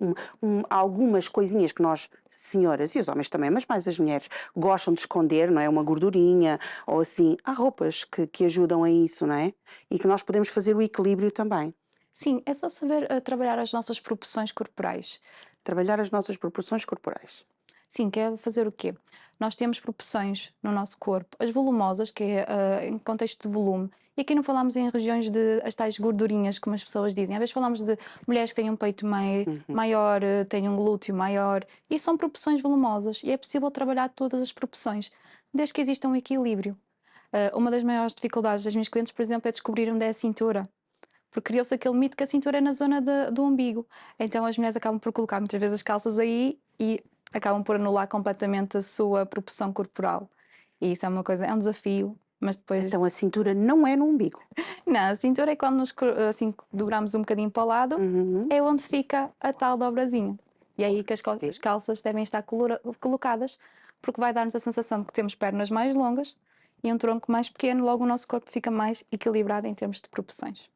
algumas coisinhas que nós, senhoras e os homens também, mas mais as mulheres, gostam de esconder, não é? Uma gordurinha ou assim, há roupas que ajudam a isso, não é? E que nós podemos fazer o equilíbrio também. sim, é só saber trabalhar as nossas proporções corporais. Trabalhar as nossas proporções corporais. Sim, que é fazer o quê? Nós temos proporções no nosso corpo, as volumosas, que é em contexto de volume, e aqui não falamos em regiões de as tais gordurinhas, como as pessoas dizem. Às vezes falamos de mulheres que têm um peito maior, têm um glúteo maior, e são proporções volumosas, e é possível trabalhar todas as proporções, desde que exista um equilíbrio. Uma das maiores dificuldades das minhas clientes, por exemplo, é descobrir onde é a cintura. Porque criou-se aquele mito que a cintura é na zona do umbigo. Então as mulheres acabam por colocar muitas vezes as calças aí e acabam por anular completamente a sua proporção corporal. E isso é uma coisa, é um desafio, mas depois... Então a cintura não é no umbigo. Não, a cintura é quando nos assim, dobramos um bocadinho para o lado, é onde fica a tal dobrazinha. E é aí que as calças devem estar colocadas, porque vai dar-nos a sensação de que temos pernas mais longas e um tronco mais pequeno, logo o nosso corpo fica mais equilibrado em termos de proporções.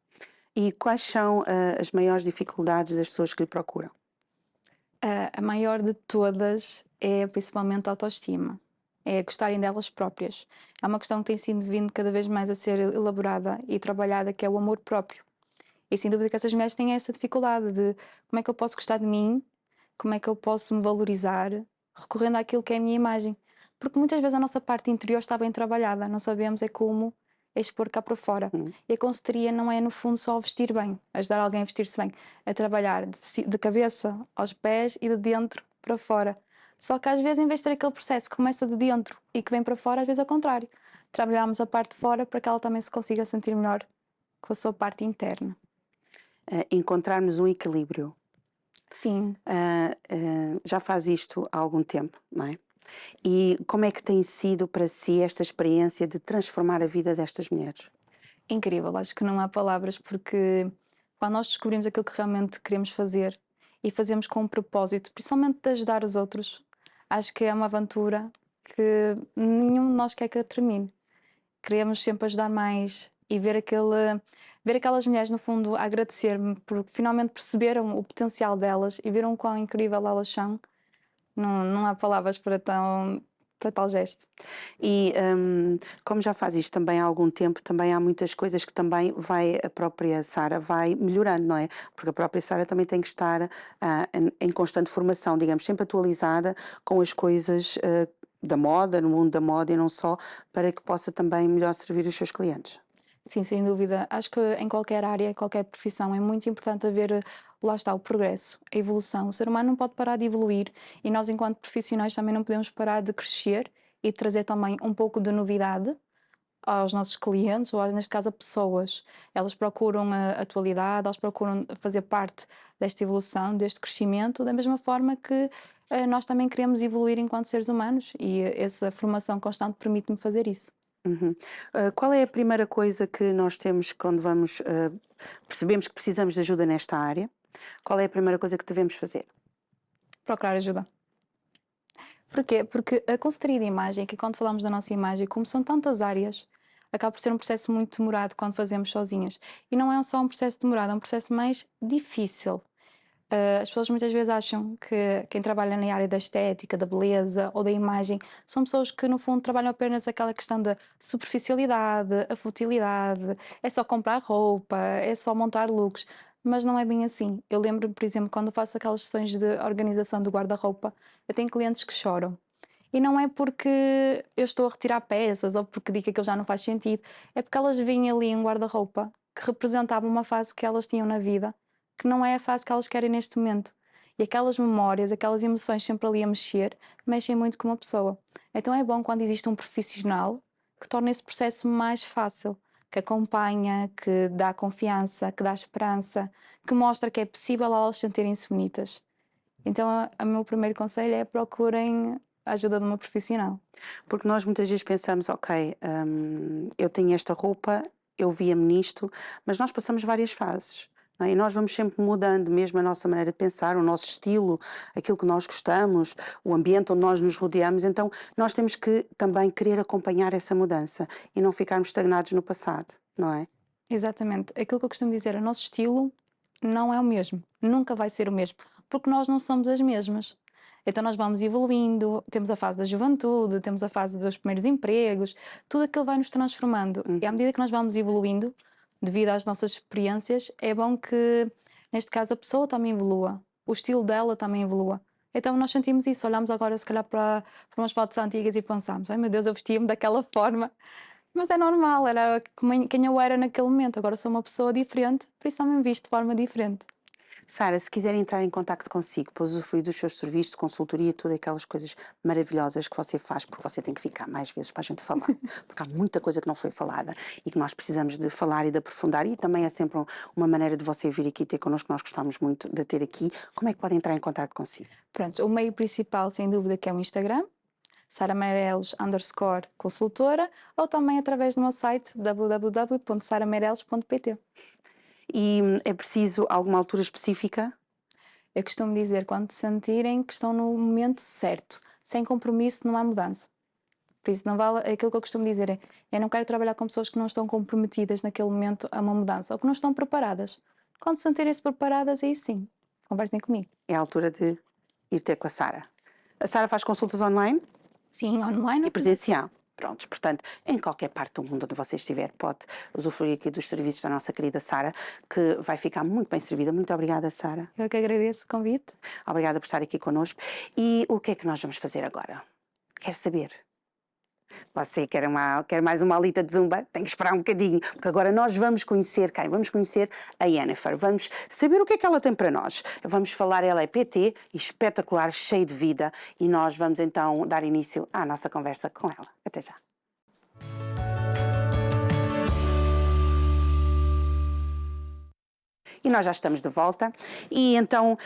E quais são as maiores dificuldades das pessoas que lhe procuram? A maior de todas é principalmente a autoestima, é gostarem delas próprias. É uma questão que tem sido vindo cada vez mais a ser elaborada e trabalhada, que é o amor próprio. E sem dúvida que essas mulheres têm essa dificuldade de como é que eu posso gostar de mim, como é que eu posso me valorizar, recorrendo àquilo que é a minha imagem. Porque muitas vezes a nossa parte interior está bem trabalhada, não sabemos é como expor cá para fora. E a consultoria não é, no fundo, só vestir bem, ajudar alguém a vestir-se bem, é trabalhar de cabeça aos pés e de dentro para fora. Só que às vezes, em vez de ter aquele processo que começa de dentro e que vem para fora, às vezes é ao contrário. Trabalhamos a parte de fora para que ela também se consiga sentir melhor com a sua parte interna. Encontrarmos um equilíbrio. Sim. Já faz isto há algum tempo, não é? E como é que tem sido para si esta experiência de transformar a vida destas mulheres? Incrível, acho que não há palavras, porque quando nós descobrimos aquilo que realmente queremos fazer e fazemos com um propósito, principalmente de ajudar os outros, acho que é uma aventura que nenhum de nós quer que termine. Queremos sempre ajudar mais e ver aquelas mulheres, no fundo, a agradecer-me porque finalmente perceberam o potencial delas e viram quão incrível elas são. Não há palavras para tal gesto. E como já faz isto também há algum tempo, também há muitas coisas que também a própria Sara vai melhorando, não é? Porque a própria Sara também tem que estar em constante formação, digamos, sempre atualizada com as coisas da moda, no mundo da moda e não só, para que possa também melhor servir os seus clientes. Sim, sem dúvida. Acho que em qualquer área, qualquer profissão, é muito importante haver, lá está, o progresso, a evolução. O ser humano não pode parar de evoluir e nós, enquanto profissionais, também não podemos parar de crescer e de trazer também um pouco de novidade aos nossos clientes, ou neste caso a pessoas. Elas procuram a atualidade, elas procuram fazer parte desta evolução, deste crescimento, da mesma forma que nós também queremos evoluir enquanto seres humanos e essa formação constante permite-me fazer isso. Qual é a primeira coisa que nós temos quando percebemos que precisamos de ajuda nesta área? Qual é a primeira coisa que devemos fazer? Procurar ajuda. Porquê? Porque a consultoria de imagem, que quando falamos da nossa imagem, como são tantas áreas, acaba por ser um processo muito demorado quando fazemos sozinhas. E não é só um processo demorado, é um processo mais difícil. As pessoas muitas vezes acham que quem trabalha na área da estética, da beleza ou da imagem são pessoas que no fundo trabalham apenas aquela questão da superficialidade, a futilidade, é só comprar roupa, é só montar looks, mas não é bem assim. Eu lembro, por exemplo, quando eu faço aquelas sessões de organização do guarda-roupa, eu tenho clientes que choram. E não é porque eu estou a retirar peças ou porque digo que aquilo já não faz sentido, é porque elas veem ali um guarda-roupa que representava uma fase que elas tinham na vida que não é a fase que elas querem neste momento. E aquelas memórias, aquelas emoções sempre ali a mexer, mexem muito com uma pessoa. Então é bom quando existe um profissional que torna esse processo mais fácil, que acompanha, que dá confiança, que dá esperança, que mostra que é possível elas sentirem-se bonitas. Então o meu primeiro conselho é procurem a ajuda de uma profissional. Porque nós muitas vezes pensamos, ok, eu tenho esta roupa, eu via-me nisto, mas nós passamos várias fases. Não é? E nós vamos sempre mudando mesmo a nossa maneira de pensar, o nosso estilo, aquilo que nós gostamos, o ambiente onde nós nos rodeamos. Então nós temos que também querer acompanhar essa mudança e não ficarmos estagnados no passado, não é? Exatamente. Aquilo que eu costumo dizer, o nosso estilo não é o mesmo, nunca vai ser o mesmo, porque nós não somos as mesmas. Então nós vamos evoluindo, temos a fase da juventude, temos a fase dos primeiros empregos, tudo aquilo vai nos transformando. E à medida que nós vamos evoluindo, devido às nossas experiências, é bom que, neste caso, a pessoa também evolua, o estilo dela também evolua. Então nós sentimos isso, olhamos agora se calhar para umas fotos antigas e pensamos, ai meu Deus, eu vestia-me daquela forma. Mas é normal, era quem eu era naquele momento, agora sou uma pessoa diferente, por isso também me visto de forma diferente. Sara, se quiser entrar em contacto consigo para usufruir dos seus serviços de consultoria, todas aquelas coisas maravilhosas que você faz, porque você tem que ficar mais vezes para a gente falar, porque há muita coisa que não foi falada e que nós precisamos de falar e de aprofundar, e também é sempre uma maneira de você vir aqui ter connosco, nós gostamos muito de ter aqui. Como é que pode entrar em contacto consigo? Pronto, o meio principal, sem dúvida, que é o Instagram, sarameireles_consultora, ou também através do meu site www.sarameireles.pt. E é preciso alguma altura específica? Eu costumo dizer, quando sentirem que estão no momento certo, sem compromisso, não há mudança. Por isso, não vale, aquilo que eu costumo dizer é, eu não quero trabalhar com pessoas que não estão comprometidas naquele momento a uma mudança, ou que não estão preparadas. Quando sentirem-se preparadas, aí sim, conversem comigo. É a altura de ir ter com a Sara. A Sara faz consultas online? Sim, online E presencial. Prontos, portanto, em qualquer parte do mundo onde você estiver, pode usufruir aqui dos serviços da nossa querida Sara, que vai ficar muito bem servida. Muito obrigada, Sara. Eu que agradeço o convite. Obrigada por estar aqui connosco. E o que é que nós vamos fazer agora? Quer saber? Você quer mais uma aulita de zumba? Tem que esperar um bocadinho, porque agora nós vamos conhecer quem? Vamos conhecer a Yennefer, vamos saber o que é que ela tem para nós. Vamos falar, ela é PT, espetacular, cheia de vida, e nós vamos então dar início à nossa conversa com ela. Até já. E nós já estamos de volta, e então,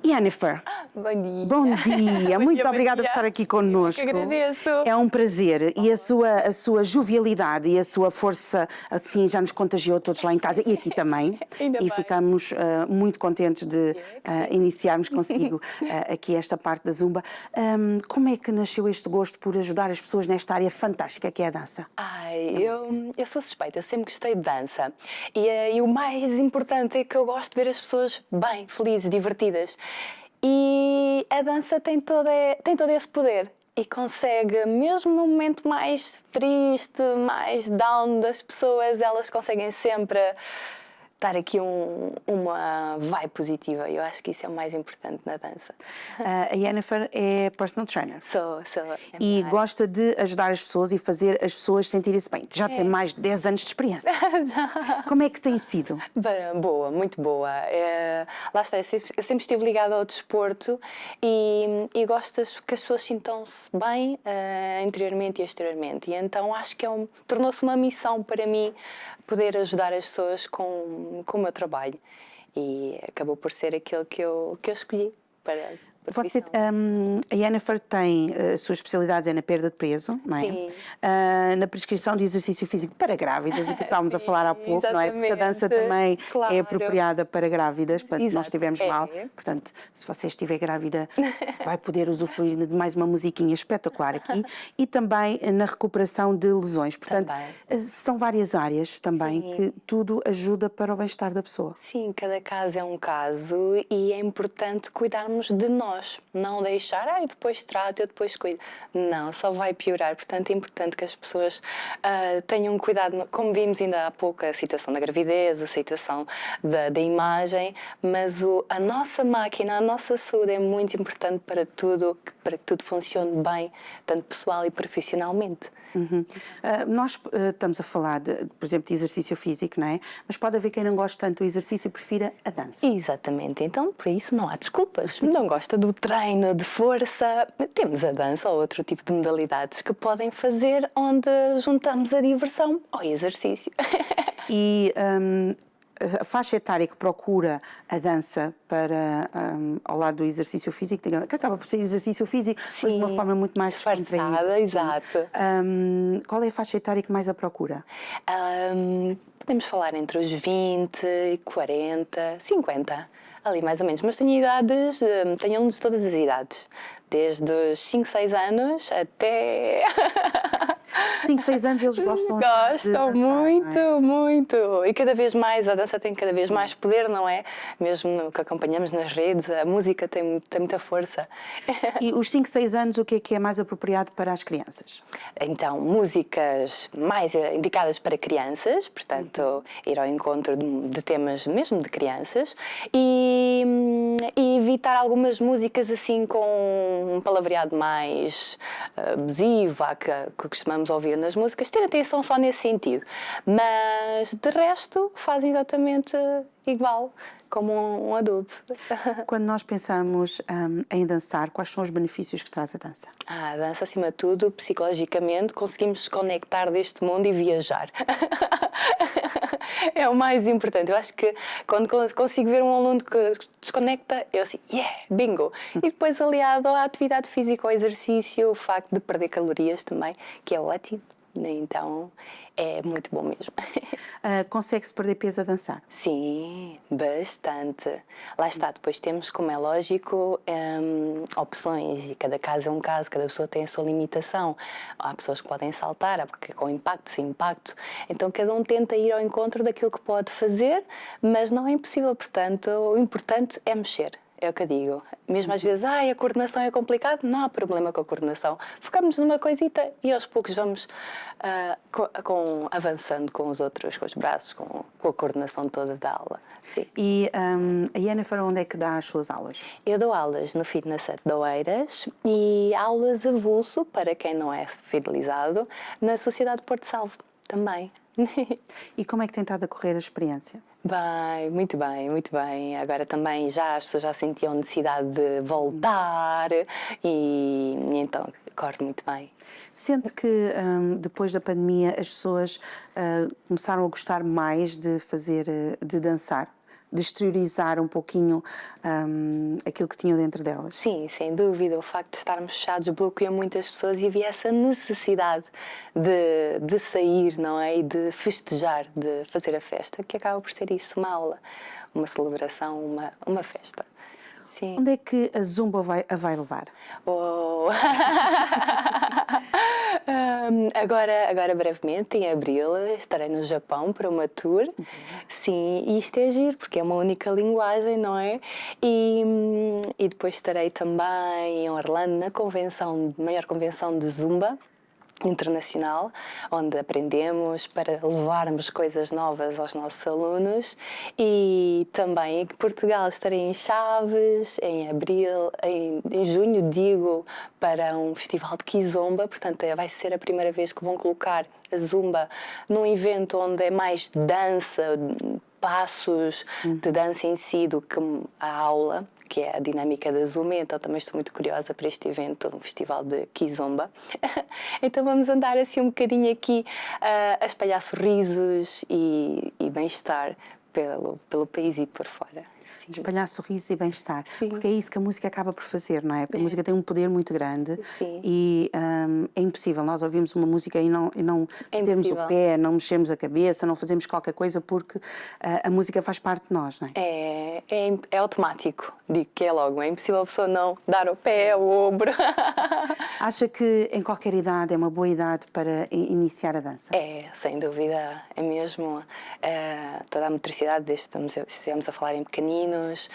Yennefer, Bom dia. bom dia, muito Bom obrigada dia. por estar aqui connosco. Eu que agradeço. É um prazer, e a sua jovialidade e a sua força, assim, já nos contagiou todos lá em casa e aqui também. Ainda E bem. ficamos muito contentes de iniciarmos consigo aqui esta parte da Zumba. Como é que nasceu este gosto por ajudar as pessoas nesta área fantástica que é a dança? Eu sou suspeita, eu sempre gostei de dança. E o mais importante é que eu gosto de ver as pessoas bem, felizes, divertidas. E a dança tem todo esse poder. E consegue, mesmo no momento mais triste, mais down das pessoas, elas conseguem sempre dar aqui uma vibe positiva. Eu acho que isso é o mais importante na dança. A Yennefer é personal trainer. Sou. E gosta de ajudar as pessoas e fazer as pessoas sentirem-se bem. Já tem mais de 10 anos de experiência. Como é que tem sido? Bem, boa, muito boa. Lá está, eu sempre estive ligada ao desporto e gosto que as pessoas sintam-se bem interiormente e exteriormente. E então acho que tornou-se uma missão para mim poder ajudar as pessoas com o meu trabalho. E acabou por ser aquilo que eu escolhi para... Você, profissão. a Yennefer tem as suas especialidades é na perda de peso, não é? Sim. Na prescrição de exercício físico para grávidas, e que estávamos a falar há pouco, não é? Porque a dança exatamente. também Claro. é apropriada para grávidas, portanto, nós Exato. estivemos mal. Portanto, se você estiver grávida, vai poder usufruir de mais uma musiquinha espetacular aqui. E também na recuperação de lesões. Portanto, Também. são várias áreas também Sim. que tudo ajuda para o bem-estar da pessoa. Sim, cada caso é um caso e é importante cuidarmos de nós, não deixar, eu depois trato, eu depois cuido. Não, só vai piorar. Portanto, é importante que as pessoas tenham cuidado, como vimos ainda há pouco, a situação da gravidez, a situação da imagem, mas a nossa máquina, a nossa saúde é muito importante para que tudo funcione bem, tanto pessoal e profissionalmente. Nós estamos a falar, por exemplo, de exercício físico, não é? Mas pode haver quem não goste tanto do exercício e prefira a dança. Exatamente, então por isso não há desculpas. Não gosta do treino de força, temos a dança ou outro tipo de modalidades que podem fazer onde juntamos a diversão ao exercício. E a faixa etária que procura a dança para, ao lado do exercício físico, que acaba por ser exercício físico, mas de uma forma muito mais descontraída. Exato. Qual é a faixa etária que mais a procura? Podemos falar entre os 20, 40, 50, ali mais ou menos. Mas tenho tenho alunos de todas as idades. Desde os 5, 6 anos até... 5, 6 anos eles gostam de Gostam dançar, muito, não é? muito. E cada vez mais, a dança tem cada vez mais poder, não é? Mesmo no que acompanhamos nas redes, a música tem muita força. E os 5, 6 anos, o que é mais apropriado para as crianças? Então, músicas mais indicadas para crianças, portanto, ir ao encontro de temas mesmo de crianças e evitar algumas músicas assim com um palavreado mais abusivo, que costumamos ouvir nas músicas, ter atenção só nesse sentido. Mas, de resto, fazem exatamente igual como um adulto. Quando nós pensamos em dançar, quais são os benefícios que traz a dança? A dança, acima de tudo, psicologicamente, conseguimos desconectar deste mundo e viajar. É o mais importante. Eu acho que quando consigo ver um aluno que desconecta, eu assim, bingo! E depois aliado à atividade física, ao exercício, o facto de perder calorias também, que é ótimo. Então, é muito bom mesmo. Consegue-se perder peso a dançar? Sim, bastante. Lá está, depois temos, como é lógico, opções e cada caso é um caso, cada pessoa tem a sua limitação. Há pessoas que podem saltar, porque com impacto, sem impacto. Então cada um tenta ir ao encontro daquilo que pode fazer, mas não é impossível, portanto, o importante é mexer. É o que eu digo. Mesmo às vezes, a coordenação é complicado, não há problema com a coordenação. Focamos numa coisita e aos poucos vamos avançando com os outros, com os braços, com a coordenação toda da aula. Sim. E a Yennefer, onde é que dá as suas aulas? Eu dou aulas no Fitness at de Oeiras e aulas avulso, para quem não é fidelizado, na Sociedade de Porto Salvo também. E como é que tem estado a correr a experiência? Bem, muito bem, muito bem. Agora também as pessoas já sentiam necessidade de voltar e então corre muito bem. Sente que depois da pandemia as pessoas começaram a gostar mais de de dançar? De exteriorizar um pouquinho aquilo que tinham dentro delas? Sim, sem dúvida. O facto de estarmos fechados bloqueou muitas pessoas e havia essa necessidade de sair, não é? E de festejar, de fazer a festa, que acaba por ser isso, uma aula, uma celebração, uma festa. Sim. Onde é que a Zumba a vai levar? Oh. Agora brevemente, em abril, estarei no Japão para uma tour. Sim, e isto é giro, porque é uma única linguagem, não é? E depois estarei também em Orlando, na maior convenção de Zumba internacional, onde aprendemos para levarmos coisas novas aos nossos alunos, e também em Portugal estarei em Chaves, em abril, em junho digo, para um festival de Kizomba, portanto vai ser a primeira vez que vão colocar a Zumba num evento onde é mais dança, passos de dança em si do que a aula, que é a dinâmica da Zumba, então também estou muito curiosa para este evento, um festival de Kizomba. Então vamos andar assim um bocadinho aqui a espalhar sorrisos e bem-estar pelo país e por fora. espalhar sorriso e bem-estar. Porque é isso que a música acaba por fazer, não é? Porque a música tem um poder muito grande e é impossível nós ouvirmos uma música e não temos o pé, não mexemos a cabeça, não fazemos qualquer coisa porque a música faz parte de nós, não é? É automático, digo que é logo, é impossível a pessoa não dar o pé, o ombro. Acha que em qualquer idade é uma boa idade para iniciar a dança? É, sem dúvida, é mesmo toda a motricidade, desde que estivemos a falar em pequeninos,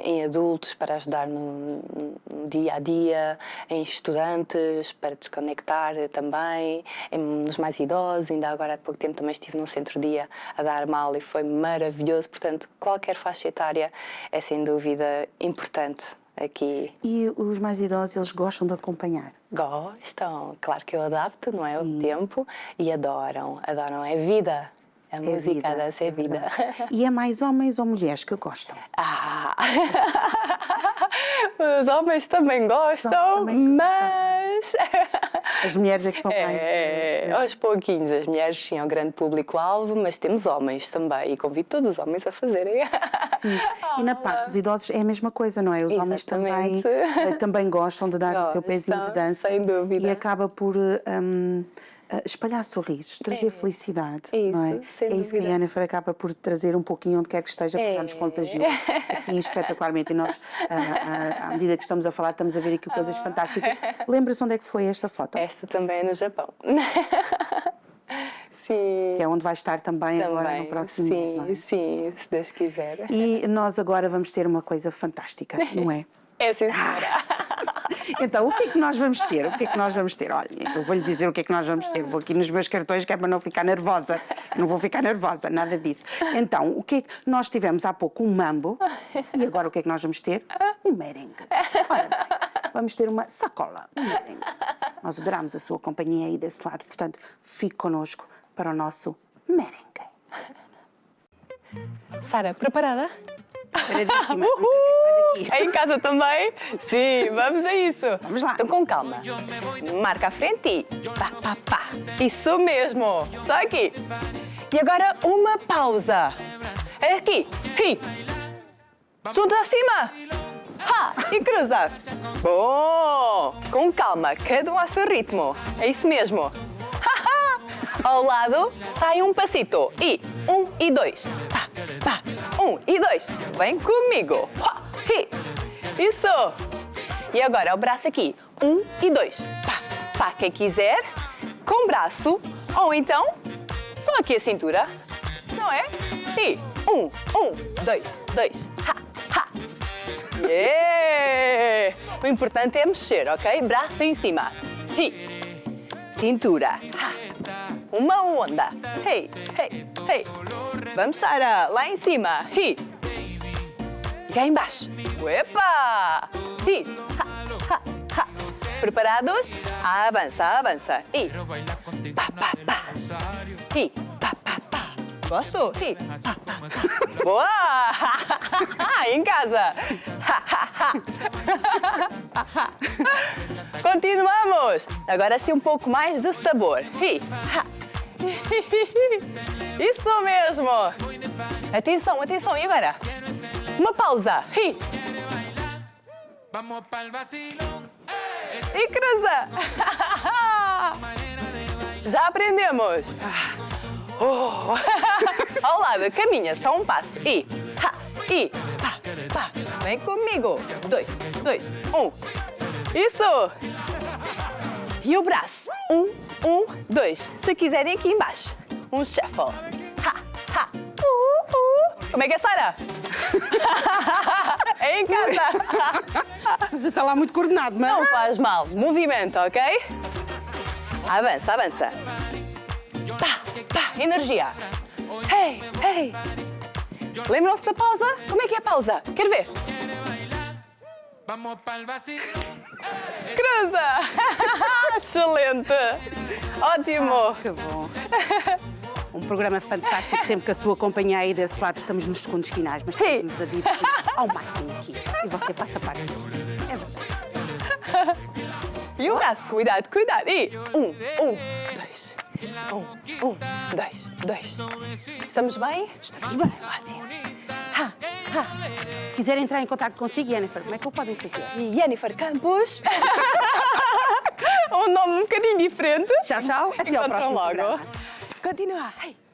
em adultos para ajudar no dia a dia, em estudantes para desconectar também, nos mais idosos. Ainda agora há pouco tempo também estive num centro-dia a dar mal e foi maravilhoso. Portanto, qualquer faixa etária é sem dúvida importante aqui. E os mais idosos, eles gostam de acompanhar? Gostam, claro que eu adapto, não é? O tempo, e adoram, é vida. A música, a dança é vida. E é mais homens ou mulheres que gostam? Os homens também gostam, mas... As mulheres é que são mais... Aos pouquinhos, as mulheres sim, é um grande público-alvo, mas temos homens também, e convido todos os homens a fazerem. Sim, e na parte dos idosos é a mesma coisa, não é? Os homens também gostam de dar o seu pezinho de dança. Sem dúvida. E acaba por... espalhar sorrisos, trazer felicidade, não é? Sem é isso que a Yennefer acaba por trazer um pouquinho onde quer que esteja, porque já nos contagiou aqui espetacularmente. E nós, à medida que estamos a falar, estamos a ver aqui coisas fantásticas. Lembra-se onde é que foi esta foto? Esta também é no Japão. Sim. Que é onde vai estar também agora no próximo mês, não é? Sim, se Deus quiser. E nós agora vamos ter uma coisa fantástica, não é? É sim, senhora. Então, o que é que nós vamos ter? O que é que nós vamos ter? Olha, eu vou-lhe dizer o que é que nós vamos ter. Vou aqui nos meus cartões, que é para não ficar nervosa. Não vou ficar nervosa, nada disso. Então, o que é que nós tivemos há pouco? Um mambo. E agora o que é que nós vamos ter? Um merengue. Ora bem, vamos ter uma sacola, um merengue. Nós adoramos a sua companhia aí desse lado. Portanto, fique connosco para o nosso merengue. Sara, preparada? Paradíssima. Em casa também? Sim, vamos a isso. Vamos lá. Então com calma. Marca à frente e pá, pá, pá. Isso mesmo. Só aqui. E agora uma pausa. É aqui. Hi. Junto acima. Ha. E cruza. Bom. Com calma. Cada um ao seu ritmo. É isso mesmo. Ha, ha. Ao lado sai um passito. E 1 e 2. Pá, pá. 1 e 2. Vem comigo. Ha. Hi. Isso! E agora o braço aqui. 1 e 2. Pá, pá, quem quiser, com o braço, ou então, só aqui a cintura, não é? E 1, 2, 2. Ha, ha. Yeah! O importante é mexer, ok? Braço em cima. E cintura. Ha. Uma onda. Hey, hey, hey. Vamos, Sara, lá em cima. E cá embaixo. Epa! E ha, ha, ha. Preparados? Avança, avança. E pá, pá, pá. E pá, pá, pá. Gosto? E pá, pá. Boa! Em casa. Continuamos. Agora sim um pouco mais de sabor. E ha. Isso mesmo. Atenção, atenção. E agora? Uma pausa. E cruza. Já aprendemos. Ao lado, caminha, só um passo. E pá, pá. Vem comigo. 2, 2, 1. Isso. E o braço. 1, 2. Se quiserem aqui embaixo. Um shuffle. Ha, ha. Como é que é, Sara? É em casa. Você está lá muito coordenado, não é? Não faz mal. Movimento, ok? Avança, avança. Pá, pá, energia. Hey, hey. Lembram-se da pausa? Como é que é a pausa? Quero ver. Cruza! Excelente! Ótimo! Que bom. Um programa fantástico, sempre que a sua companhia aí desse lado estamos nos segundos finais, mas estamos a divertir ao máximo aqui. E você passa parte disto. É verdade. E o braço, cuidado, cuidado. E 1, 2. 1, 2, 2. Estamos bem? Estamos bem. Ótimo. Ha, Se quiserem entrar em contato consigo, Jennifer, como é que o podem fazer? E Jennifer Campos. Um nome um bocadinho diferente. Tchau, tchau. Até ao Encontram próximo logo. programa. Continua. Hey.